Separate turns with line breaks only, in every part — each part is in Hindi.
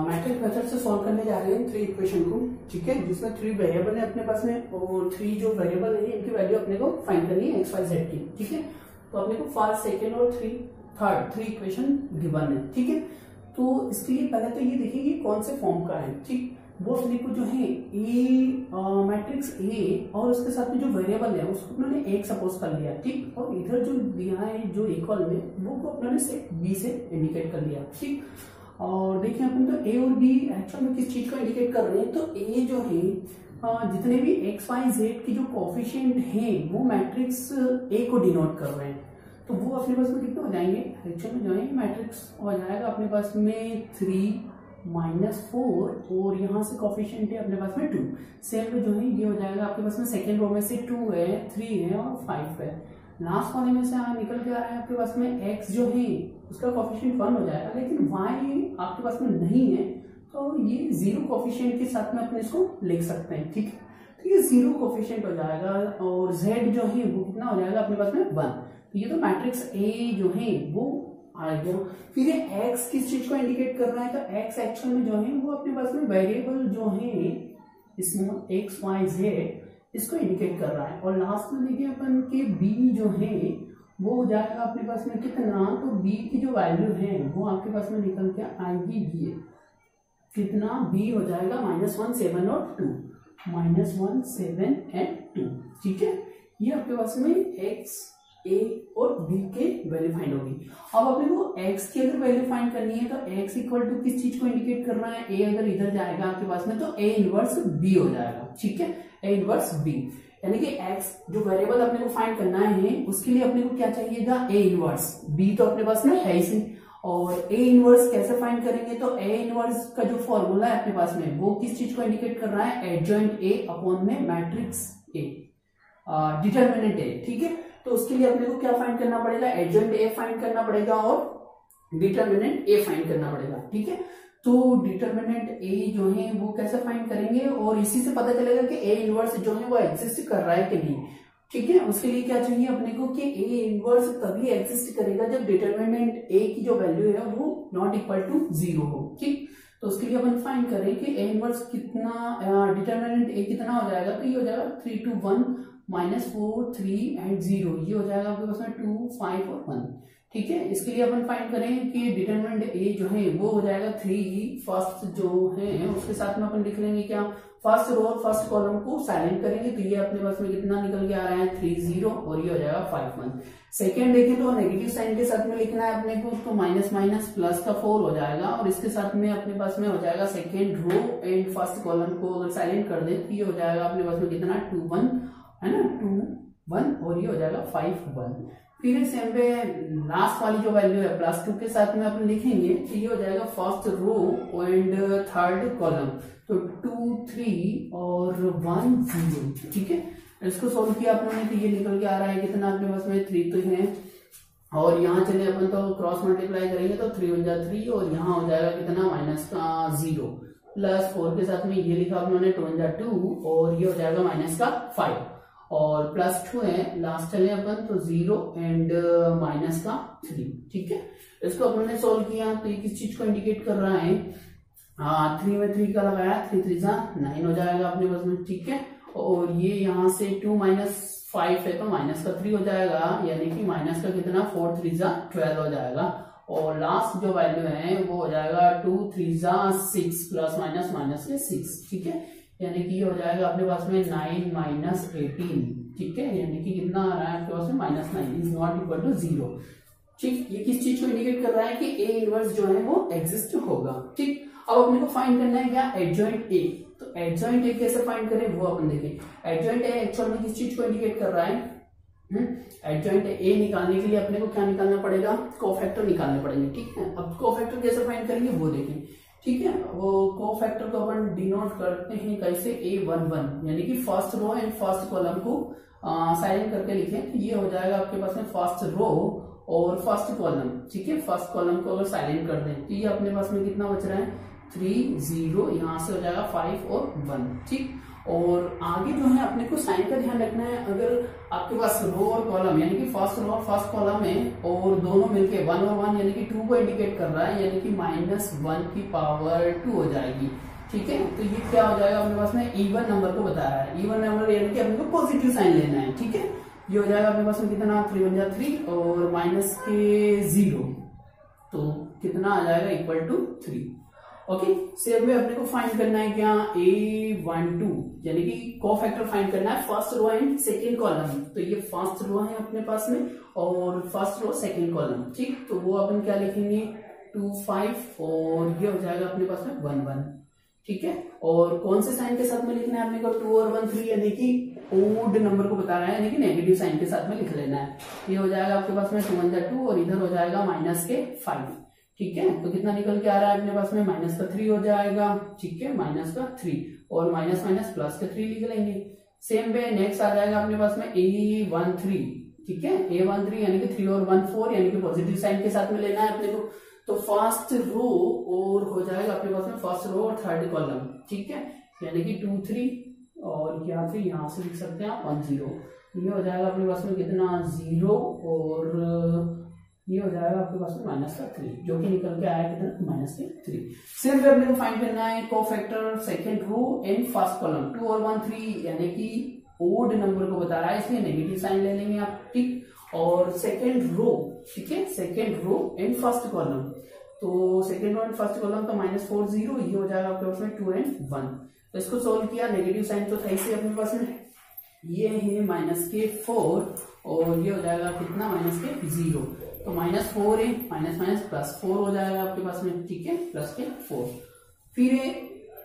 मैट्रिक्स मेथड से सॉल्व करने जा रहे हैं 3 इक्वेशन को, ठीक है, जिसमें 3 वेरिएबल है अपने पास में और 3 जो वेरिएबल है इनकी वैल्यू अपने को फाइंड करनी है एक्स वाई जेड की, ठीक है। तो अपने को फर्स्ट, सेकेंड और थर्ड 3 इक्वेशन गिवन है, ठीक है। तो इसके लिए पहले तो ये देखिए कौन से फॉर्म का है, ठीक। वो अपने को जो है मैट्रिक्स ए और उसके साथ में जो वेरिएबल है उसको उन्होंने एक सपोज कर लिया, ठीक। और इधर जो दिया है जो इक्वल में वो को अपने सेट बी से इंडिकेट कर लिया, ठीक। और देखिए अपन तो ए और बी एक्चुअल में किस चीज को इंडिकेट कर रहे हैं, तो ए जो है जितने भी एक्स वाई जेड की जो कोफिशिएंट है वो मैट्रिक्स ए को डिनोट कर रहे हैं। तो वो अपने पास में कितने हो जाएंगे, एक्चुअल में जो है मैट्रिक्स हो जाएगा अपने पास में 3 -4 और यहाँ से कोफिशिएंट है अपने पास में 2। सेम में जो है ये हो जाएगा आपके पास में सेकेंड रो में से 2 है, 3 है और 5 है। लास्ट वाले में से निकल के आ रहा है आपके पास में x जो है उसका कोफिशिएंट 1 हो जाएगा, लेकिन y आपके पास में नहीं है तो ये 0 कोफिशिएंट के साथ में अपने इसको लिख सकते हैं, ठीक है। तो ये 0 कोफिशिएंट हो जाएगा और z जो है वो कितना हो जाएगा अपने पास में 1। तो ये तो मैट्रिक्स A जो है वो आ गया। फिर ये x किस चीज को इंडिकेट कर रहा है, तो x एक्चुअल में जो है वो अपने पास में वेरिएबल जो है स्मॉल x y z इसको इंडिकेट कर रहा है। और लास्ट में देखिए अपन के b जो है वो हो जाएगा अपने पास में कितना, तो b की जो वैल्यू है वो आपके पास में निकल के आएगी b कितना, b हो जाएगा -1 7 और 2, -1 7 and 2, ठीक है। ये आपके पास में x a और b के वैल्यू फाइंड होगी। अब अपने को x की अगर वैल्यू फाइंड करनी है तो x इक्वल टू किस चीज को इंडिकेट करना है, a अगर इधर जाएगा आपके पास में तो a इनवर्स b हो जाएगा, ठीक है, a इनवर्स b। यानी कि x जो वेरिएबल अपने को फाइंड करना है उसके लिए अपने को क्या चाहिएगा, a इनवर्स, b तो अपने पास में है ही। और a इनवर्स कैसे फाइंड करेंगे, तो a इनवर्स का जो फॉर्मूला है अपने पास में वो किस चीज को इंडिकेट कर रहा है, एडजॉइंट a अपॉन में मैट्रिक्स a, डिटरमिनेंट a, ठीक है। तो उसके लिए अपने को क्या फाइंड करना पड़ेगा, एडजॉइंट a फाइंड करना पड़ेगा और डिटरमिनेंट a फाइंड करना पड़ेगा, ठीक है। तो डिटरमिनेंट a जो है वो कैसे फाइंड करेंगे, और इसी से पता चलेगा कि a इनवर्स जो है वो एग्जिस्ट कर रहा है कि नहीं, ठीक है। उसके लिए क्या चाहिए अपने को कि a इनवर्स तभी एग्जिस्ट करेगा जब डिटरमिनेंट a की जो वैल्यू है वो नॉट इक्वल टू 0 हो, ठीक। तो उसके लिए अपन फाइंड करें कि a इनवर्स कितना, डिटरमिनेंट a कितना हो जाएगा, तो ये हो जाएगा 3 2 1 -4 3 and 0, ये हो जाएगा आपके पास में 2 5 और 1, ठीक है। इसके लिए अपन फाइंड करें कि डिटरमिनेंट a जो है वो हो जाएगा 3, फर्स्ट जो है उसके साथ में अपन लिख लेंगे क्या, फर्स्ट रो और फर्स्ट कॉलम को साइलेंट करेंगे तो ये अपने पास में कितना निकल के आ रहा है 3 0 और ये हो जाएगा 5 1। सेकेंड देखें तो नेगेटिव साइन के साथ में लिखना है अपने को, तो माइनस माइनस प्लस का 4 हो जाएगा और इसके साथ में अपने पास में हो जाएगा second row and first column को अगर साइलेंट कर दे तो ये हो जाएगा अपने पास में कितना 2 1 है ना, 2 1 और ये हो जाएगा 5 1। फिर सेम पे लास्ट वाली जो वैल्यू है +2 के साथ में अपन लिखेंगे तो ये हो जाएगा first row and third column, तो 2 3 और 1 0, ठीक है। इसको सोल्व किया अपने तो ये निकल के आ रहा है कितना अपने पास में 3 तो है, और यहाँ चले अपन तो क्रॉस मल्टीप्लाई करेंगे तो 3 1 जा 3 और यहाँ हो जाएगा कितना -0 +4 के साथ में ये लिखा उन्होंने 2 1 जा 2 और ये हो जाएगा -5 और +2 है, लास्ट चले अपन तो 0 एंड -3, ठीक है। इसको अपन ने सोल्व किया तो ये किस चीज को इंडिकेट कर रहा है, 3 में 3 का लगाया 3 3 जा 9 हो जाएगा अपने पास में, ठीक है। और ये यहाँ से 2 -5 है तो -3 हो जाएगा, यानी कि माइनस का कितना 4 3 जा 12 हो जाएगा। और लास्ट जो वैल्यू है वो हो जाएगा 2 3 जा 6 प्लस माइनस के 6, ठीक है। यानी कि ये हो जाएगा अपने पास में 9 -18, ठीक है। यानी कि कितना आ रहा है आपके पास में -9 इज नॉट इक्वल टू 0, ठीक। ये किस चीज को इंडिकेट कर रहा है कि a इनवर्स जो है वो एग्जिस्ट होगा, ठीक। अब अपने को फाइंड करना है क्या, एडजॉइंट a। तो एडजॉइंट a कैसे फाइंड करें वो अपन देखें। एडजॉइंट a एक्चुअल में किस चीज को इंडिकेट कर रहा है, एडजॉइंट a निकालने के लिए अपने को क्या निकालना पड़ेगा, कोफैक्टर निकालने पड़ेंगे, ठीक है। अब कोफैक्टर कैसे फाइंड करेंगे वो देखें, ठीक है। वो कोफैक्टर को अपन डिनोट करते हैं कैसे, A11, यानी कि first row and first column को साइलेंट करके लिखें तो ये हो जाएगा आपके पास में फर्स्ट रो और फर्स्ट कॉलम, ठीक है। फर्स्ट कॉलम को अगर साइलेंट कर दें तो ये अपने पास में कितना बच रहा है 3 0, यहाँ से हो जाएगा 5 और 1, ठीक। और आगे जो है अपने को साइन का ध्यान रखना है। अगर आपके पास रो और कॉलम यानी कि फर्स्ट रो और फर्स्ट कॉलम है और दोनों मिलके 1 और 1 यानी कि 2 को इंडिकेट कर रहा है, यानी कि -1 की पावर 2 हो जाएगी। ठीक है, तो ये क्या हो जाएगा अपने पास में इवन नंबर को बता रहा है। इवन नंबर यानी कि अपने को पॉजिटिव साइन लेना है। ठीक है, ये हो जाएगा अपने पास में कितना 3 1 जा 3 और माइनस के 0, तो कितना आ जाएगा इक्वल टू 3। ओके, सेम में अपने को फाइंड करना है क्या A12 यानी कि कोफैक्टर फाइंड करना है first row and second column. तो ये फर्स्ट रो है अपने पास में और फर्स्ट रो सेकंड कॉलम। ठीक, तो वो अपन क्या लिखेंगे 2 5 और ये हो जाएगा अपने पास में 1 1। ठीक है, और कौन से साइन के साथ में लिखना है अपने को 2 और 1 3 यानी कि ओड नंबर को बता रहा है, यानी कि नेगेटिव साइन के साथ में लिख लेना है। ये हो जाएगा आपके पास में 2 1 जा 2 और इधर हो जाएगा -5। ठीक है, तो कितना निकल के आ रहा है अपने पास में -3 हो जाएगा। ठीक है, -3 और माइनस माइनस प्लस के 3 लिख लेंगे। सेम वे नेक्स्ट आ जाएगा अपने पास में A13। ठीक है, A13 यानी कि 3 और 1 4 यानी कि पॉजिटिव साइन के साथ में लेना है अपने को। तो फर्स्ट रो और हो जाएगा अपने पास में फर्स्ट रो और थर्ड कॉलम। ठीक है, यानी कि 2 3 और क्या 3 यहाँ से लिख सकते हैं 1 0। ये हो जाएगा अपने पास में कितना 0 और ये हो जाएगा आपके पास में -3 जो कि निकल के आया कितना -3। सेम वे अपने को फाइंड करना है cofactor second row and first column. 2 और 1 3 यानी कि ओड नंबर को बता रहा है, इसलिए नेगेटिव साइन ले लेंगे आप। ठीक, और सेकंड रो, ठीक है, second row and first column. तो second row and first column तो -4 0, ये हो जाएगा आपके पास में 2 and 1। तो इसको सोल्व किया, नेगेटिव साइन तो था ही अपने पास में, ये है -4 और ये हो जाएगा कितना -0। तो -4 है, माइनस +4 हो जाएगा आपके पास में। ठीक है, +4। फिर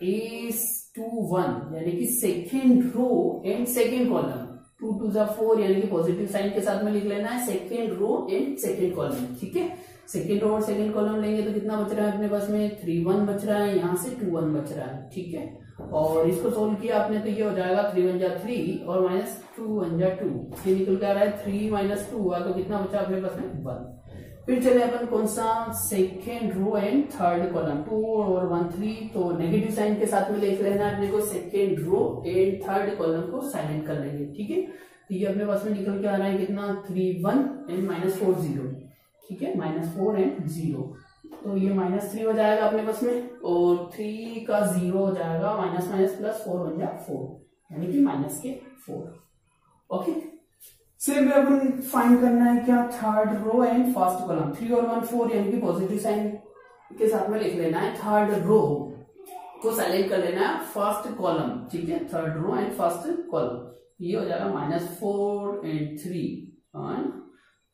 A21 यानी कि second row and second column. 2 2 जा 4 यानी कि पॉजिटिव साइन के साथ में लिख लेना है second row and second column. ठीक है, सेकेंड रो और सेकेंड कॉलम लेंगे तो कितना बच रहा है अपने पास में 3 1 बच रहा है, यहाँ से 2 1 बच रहा है। ठीक है, और इसको सोल्व किया आपने तो ये हो जाएगा 3 1 जा 3 और -2 1 जा 2। ये निकल के आ रहा है 3 - 2 हुआ, तो कितना बचा अपने पास में 1। फिर चले अपन कौन सा second row and third column. 2 और 1 3 तो नेगेटिव साइन के साथ में लिख लेना है अपने को second row and third column को साइलेंट कर लेंगे। ठीक है, तो ये अपने पास में निकल के आ रहा है कितना 3 1 एंड -4 0। ठीक है, -4 एंड 0, तो ये -3 हो जाएगा अपने पास में और 3 का 0 हो जाएगा -+4 1 जा 4 यानी कि -4। ओके, सेम वे अपन फाइंड करना है क्या third row and first column. 3 और 1 4 यानी कि पॉजिटिव साइन के साथ में लिख लेना है, थर्ड रो को साइलेंट कर लेना है फर्स्ट कॉलम। ठीक है, third row and first column, ये हो जाएगा -4 and 3 on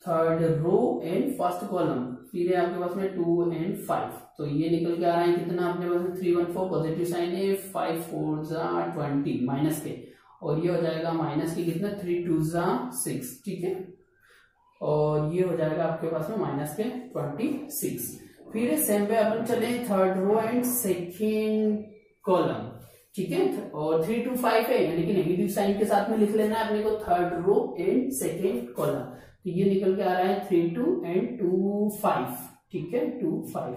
third row and first column. फिर है आपके पास में 2 and 5, तो ये निकल के आ रहा है कितना अपने पास में 3 1 4 पॉजिटिव साइन है, 5 4 जा 20 माइनस के, और ये हो जाएगा माइनस की कितना 3 2 जा 6। ठीक है, और ये हो जाएगा आपके पास में -26। फिर सेम पे अपन चले third row and second column. ठीक है, और 3 2 5 है यानी कि नेगेटिव साइन के साथ में लिख लेना है अपने को third row and second column. तो ये निकल के आ रहा है 3 2 and 2 5। ठीक है, 2 5,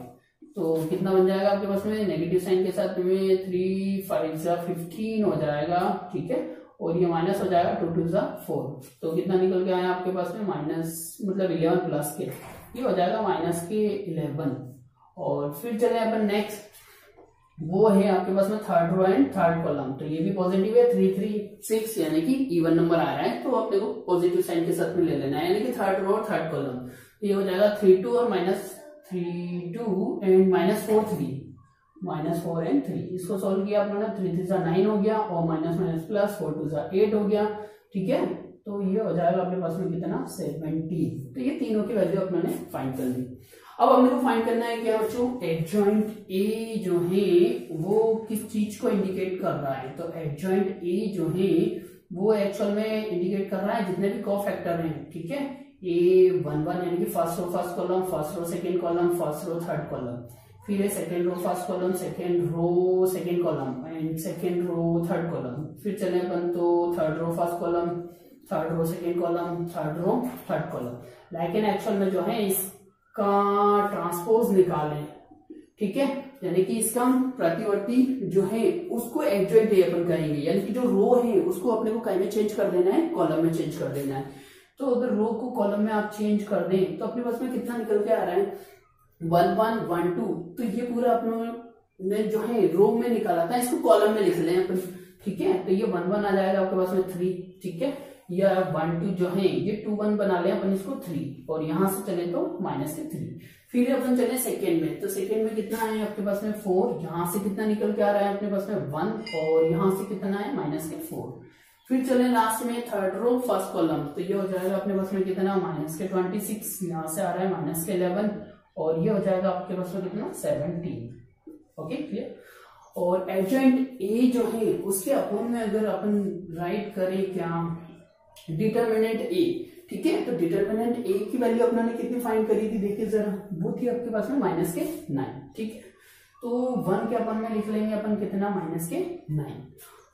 तो कितना बन जाएगा आपके पास में नेगेटिव साइन के साथ में 3 5 जा 15 हो जाएगा। ठीक है, और ये माइनस हो जाएगा 2 2 जा 4, तो कितना निकल के आया आपके पास में माइनस मतलब 11 प्लस के, ये हो जाएगा -11। और फिर चले अपन नेक्स्ट, वो है आपके पास में third row and third column. तो ये भी पॉजिटिव है 3 3 6 यानी कि इवन नंबर आ रहा है, तो अपने को पॉजिटिव साइन के साथ में ले लेना है, यानी कि थर्ड रो और थर्ड कॉलम। ये हो जाएगा 3 2 और -3 2 एंड -4 and 3। इसको सोल्व किया आपने 3 3 जा 9 हो गया और माइनस 4 2 जा 8 हो गया। ठीक है, तो ये हो जाएगा अपने पास में कितना 17। तो ये तीनों की वैल्यू अपने फाइंड कर ली। अब हमने को फाइंड करना है क्या बच्चों, एडजॉइंट ए जो है वो किस चीज को इंडिकेट कर रहा है। तो एडजॉइंट ए जो है वो एक्चुअल में इंडिकेट कर रहा है जितने भी कोफैक्टर हैं। ठीक है, A11 यानी कि first row first column, first row second column, first row third column. फिर है second row first column, second row second column and second row third column. फिर चले अपन तो third row first column, third row second column, third row third column. लेकिन एक्चुअल में जो है का ट्रांसपोज निकालें। ठीक है, यानी कि इसका हम प्रतिवर्ती जो है उसको एडजॉइंट ए अपन करेंगे, यानी कि जो रो है उसको अपने को कहीं में चेंज कर देना है, कॉलम में चेंज कर देना है। तो अगर रो को कॉलम में आप चेंज कर दें तो अपने पास में कितना निकल के आ रहा है 1 1 1 2। तो ये पूरा अपने जो है रो में निकाला था, इसको कॉलम में लिख लें अपन, ठीक है। तो ये 1 1 आ जाएगा आपके पास में 3, ठीक है। या 1 2 जो है ये 2 1 बना लें अपन इसको 3, और यहां से चले तो -3। फिर अपन चले सेकेंड में, तो सेकेंड में कितना है आपके पास में 4, यहाँ से कितना निकल के आ रहा है अपने पास में 1, और यहाँ से कितना है -4। फिर चले लास्ट में थर्ड रो फर्स्ट कॉलम, तो ये हो जाएगा अपने पास में कितना -26, यहाँ से आ रहा है -11, और ये हो जाएगा आपके पास में कितना 17। Okay clear. और एडजॉइंट ए जो है उसके अपोन में अगर अपन राइट करें क्या डिटरमिनेंट ए, ठीक है। तो डिटरमिनेंट ए की वैल्यू अपने ने कितनी फाइंड करी थी देखिए जरा, वो थी आपके पास में -9, ठीक है। तो 1 के अपन में लिख लेंगे अपन कितना -9।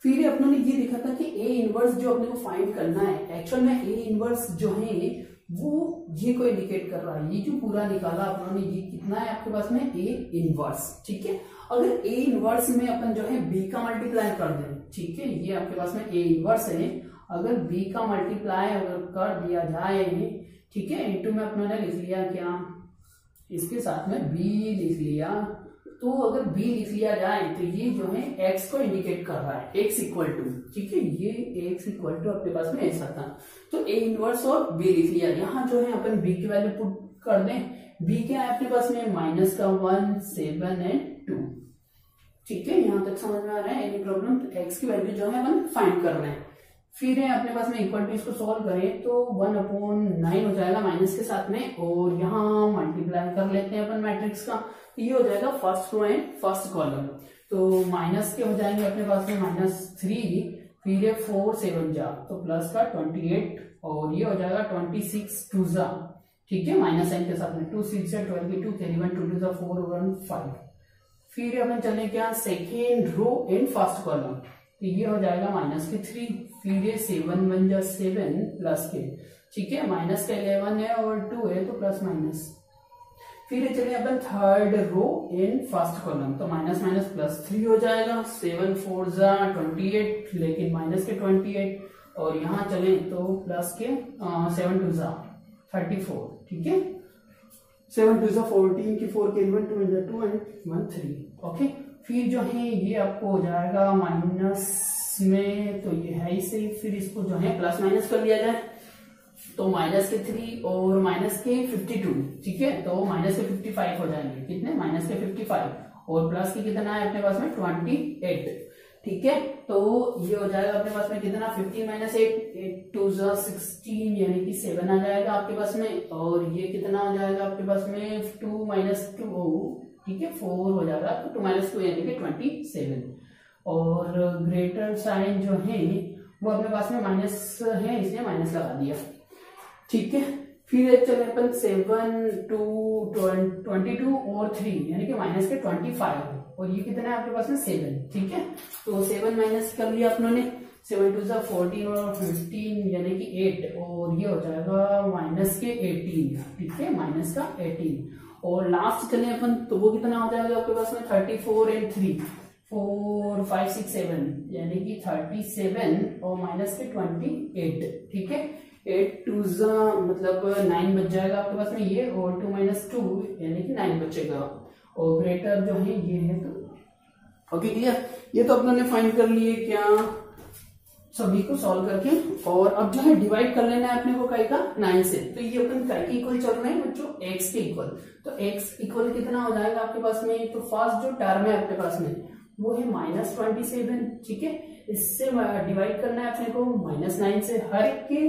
फिर अपनों ने ये देखा था कि ए इनवर्स जो अपने को फाइंड करना है, एक्चुअल में ए इनवर्स जो है वो ये को इंडिकेट कर रहा है, ये जो पूरा निकाला अपनों ने ये कितना है आपके पास में ए इनवर्स, ठीक है। अगर ए इनवर्स में अपन जो है बी का मल्टीप्लाई कर दें, ठीक है, ये आपके पास में ए इनवर्स है, अगर बी का मल्टीप्लाई अगर कर दिया जाए, ठीक है, इनटू में अपनों ने लिख लिया क्या इसके साथ में बी लिख लिया, तो अगर b लिख लिया जाए तो ये जो है x को इंडिकेट कर रहा है, x इक्वल टू, ठीक है, ये x इक्वल टू आपके पास में ऐसा था। तो a इनवर्स और b लिख लिया, यहाँ जो है अपन b की वैल्यू पुट कर दें, b क्या है अपने पास में -1 7 एंड 2, ठीक है, यहाँ तक समझ में आ रहा है एनी प्रॉब्लम। तो x की वैल्यू जो है अपन फाइंड कर रहे हैं। फिर है अपने पास में इक्वल टू, इसको सॉल्व करें तो 1/9 हो जाएगा माइनस के साथ में, और यहाँ मल्टीप्लाई कर लेते हैं अपन मैट्रिक्स का, ये हो जाएगा first row and first column. तो माइनस के हो जाएंगे अपने पास में -3, फिर है 4 7 जा तो प्लस का 28, और ये हो जाएगा 26 2 जा, ठीक है, माइनस साइन के साथ में 2 6 से 12 2 कैरी 1 2 2 4 1 5। फिर अपन चले क्या second row and first column, तो ये हो जाएगा -3, फिर ये 7 1 जा 7 प्लस के, ठीक है, माइनस का 11 है और 2 है तो प्लस माइनस। फिर चलिए अपन third row in first column, तो माइनस माइनस प्लस 3 हो जाएगा, 7 4 जा 28, लेकिन माइनस के 28, और यहाँ चले तो प्लस के 7 2 जा 34, ठीक है, 7 2 जा 14 की 4 के 1 2 2 एंड 1 3। ओके, फिर जो है ये आपको हो जाएगा माइनस में, तो ये है इसे, फिर इसको जो है प्लस माइनस कर लिया जाए, तो माइनस के 3 और माइनस के 52, ठीक है, तो माइनस के 55 हो जाएंगे, कितने माइनस के 55, और प्लस के कितना है अपने पास में 28, ठीक है। तो ये हो जाएगा अपने पास में कितना 15 - 8 8 2 जा 16, यानी कि 7 आ जाएगा आपके पास में, और ये कितना हो जाएगा आपके पास में 2 - 2, ठीक है, 4 हो जाएगा, तो 2 - 2 यानी कि 27, और ग्रेटर साइन जो है वो अपने पास में माइनस है, इसलिए माइनस लगा दिया, ठीक है। फिर चले अपन 7 2 22 और 3 यानी कि माइनस के 25, और ये कितना है आपके पास में 7, ठीक है। तो 7 माइनस कर लिया अपनों ने, 7 2 जा 14 और 15 यानी कि 8, और ये हो जाएगा माइनस के 18, ठीक है, माइनस का 18, और लास्ट चले अपन तो वो कितना हो जाएगा आपके पास में 34 एंड 3 4 5 6 7 यानी कि 37, और माइनस के 28, ठीक है, 8 2 जा मतलब 9 बच जाएगा आपके पास में ये, और 2 - 2 यानी कि 9 बचेगा, और ग्रेटर जो है ये है, तो ओके क्लियर। ये तो अपनों ने फाइंड कर लिए क्या सभी को सॉल्व करके, और अब जो है डिवाइड कर लेना है अपने को काई का 9 से, तो ये अपन काई के इक्वल चल रहे हैं बच्चों x के इक्वल, तो x इक्वल कितना हो जाएगा आपके पास में, तो फर्स्ट जो टर्म है आपके पास में वो है -27, ठीक है, इससे डिवाइड करना है अपने को -9 से, हर एक के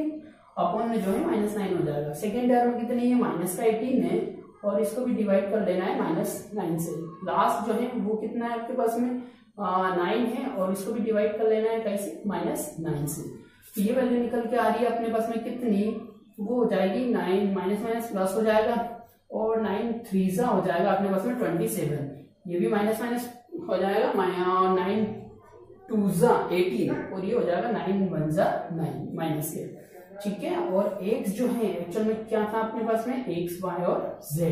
अपन में जो है -9 हो जाएगा। सेकेंड टर्म कितनी है माइनस का 18 है, और इसको भी डिवाइड कर लेना है -9 से। लास्ट जो है वो कितना है आपके पास में 9 है, और इसको भी डिवाइड कर लेना है कैसे -9 से। तो ये वैल्यू निकल के आ रही है अपने पास में कितनी, वो हो जाएगी 9 माइनस प्लस हो जाएगा, और 9 3 जा हो जाएगा अपने पास में 27, ये भी माइनस माइनस हो जाएगा, 9 2 जा 18, और ये हो जाएगा 9 1 जा 9 माइनस के, ठीक है। और x जो है एक्चुअल में क्या था अपने पास में x y और z,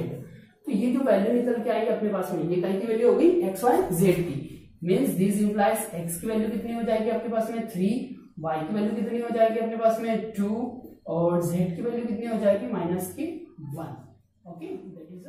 तो ये जो वैल्यू निकल के आई अपने पास में, ये कहीं की वैल्यू हो गई एक्स वाई जेड की। मीन्स दिस इंप्लाइज एक्स की वैल्यू कितनी हो जाएगी आपके पास में 3, वाई की वैल्यू कितनी हो जाएगी अपने पास में 2 और जेड की वैल्यू कितनी हो जाएगी -1। Okay, that is